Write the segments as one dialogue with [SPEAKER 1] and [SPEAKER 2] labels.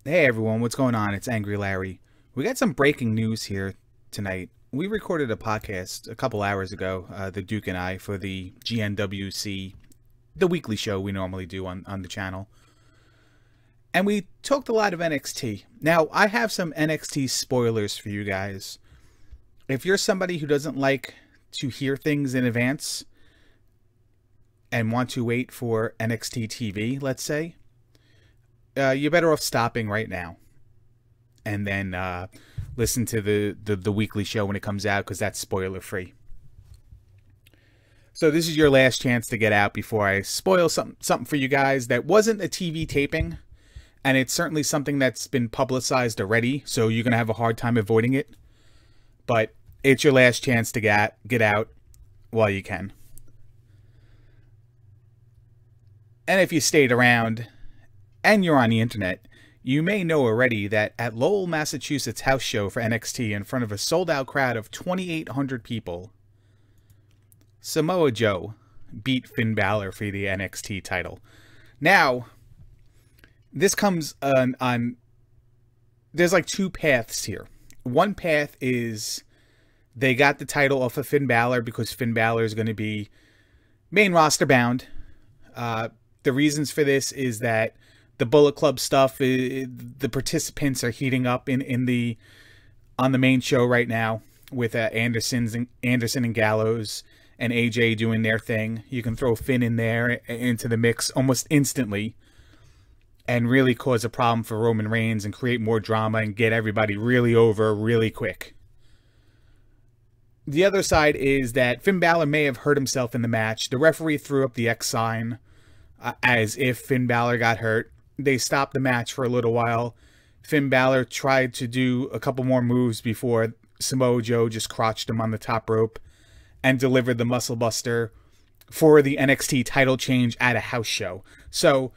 [SPEAKER 1] Hey everyone, what's going on? It's Angry Larry. We got some breaking news here tonight. We recorded a podcast a couple hours ago, the Duke and I, for the GnWC, the weekly show we normally do on the channel. And we talked a lot of NXT. Now, I have some NXT spoilers for you guys. If you're somebody who doesn't like to hear things in advance and want to wait for NXT TV, let's say, you're better off stopping right now and then listen to the weekly show when it comes out, because that's spoiler free. So this is your last chance to get out before I spoil something for you guys that wasn't a TV taping, and it's certainly something that's been publicized already, so you're gonna have a hard time avoiding it. But it's your last chance to get out while you can. And if you stayed around and you're on the internet, you may know already that at Lowell, Massachusetts house show for NXT in front of a sold-out crowd of 2,800 people, Samoa Joe beat Finn Balor for the NXT title. Now, this comes on there's like two paths here. One path is they got the title off of Finn Balor because Finn Balor is going to be main roster bound. The reasons for this is that the Bullet Club stuff, the participants are heating up on the main show right now with Anderson and Gallows and AJ doing their thing. You can throw Finn in there into the mix almost instantly and really cause a problem for Roman Reigns and create more drama and get everybody really over really quick. The other side is that Finn Balor may have hurt himself in the match. The referee threw up the X sign as if Finn Balor got hurt. They stopped the match for a little while. Finn Balor tried to do a couple more moves before Samoa Joe just crotched him on the top rope and delivered the Muscle Buster for the NXT title change at a house show. So,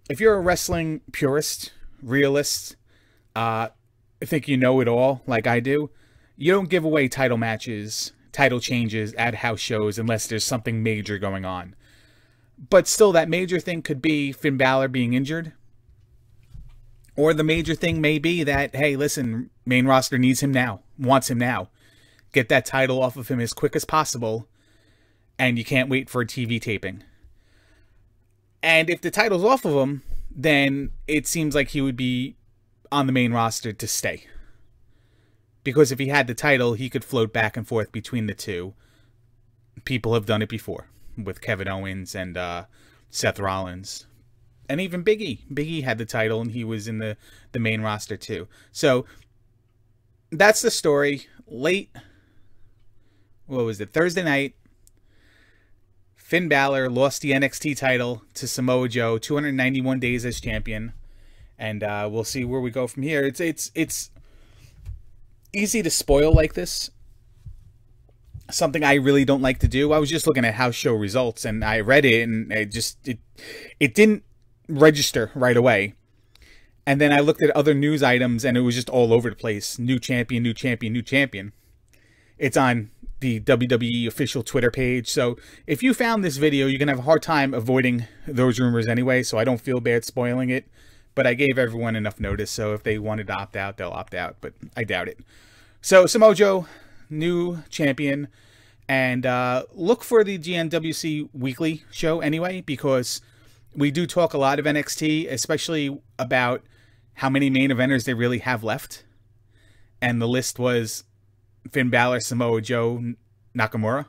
[SPEAKER 1] if you're a wrestling purist, realist, I think you know it all like I do, you don't give away title matches, title changes at house shows unless there's something major going on. But still, that major thing could be Finn Balor being injured. Or the major thing may be that, hey, listen, main roster needs him now, wants him now. Get that title off of him as quick as possible, and you can't wait for a TV taping. And if the title's off of him, then it seems like he would be on the main roster to stay. Because if he had the title, he could float back and forth between the two. People have done it before with Kevin Owens and Seth Rollins. And even Big E. Big E had the title and he was in the main roster too. So that's the story. Late, what was it, Thursday night, Finn Balor lost the NXT title to Samoa Joe, 291 days as champion. And we'll see where we go from here. It's easy to spoil like this. Something I really don't like to do. I was just looking at house show results and I read it and it didn't register right away. And then I looked at other news items and it was just all over the place. New champion, new champion, new champion. It's on the WWE official Twitter page. So if you found this video, you're going to have a hard time avoiding those rumors anyway. So I don't feel bad spoiling it. But I gave everyone enough notice. So if they wanted to opt out, they'll opt out. But I doubt it. So Samoa Joe, new champion, and look for the GnWC weekly show anyway, because we do talk a lot of NXT, especially about how many main eventers they really have left. And the list was Finn Balor, Samoa Joe, Nakamura.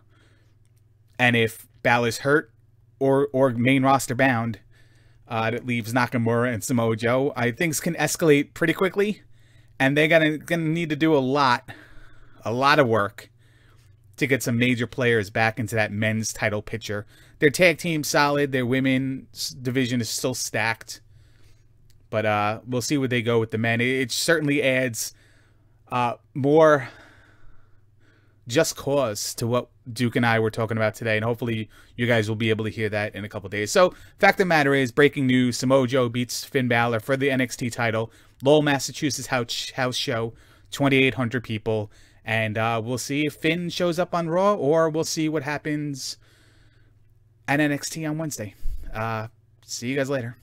[SPEAKER 1] And if Balor's hurt or main roster bound, that leaves Nakamura and Samoa Joe. Things can escalate pretty quickly, and they're gonna need to do a lot of work to get some major players back into that men's title picture. Their tag team's solid. Their women's division is still stacked. But we'll see where they go with the men. It certainly adds more just cause to what Duke and I were talking about today. And hopefully you guys will be able to hear that in a couple days. So, fact of the matter is, breaking news, Samoa Joe beats Finn Balor for the NXT title. Lowell, Massachusetts house show, 2,800 people. And we'll see if Finn shows up on Raw, or we'll see what happens at NXT on Wednesday. See you guys later.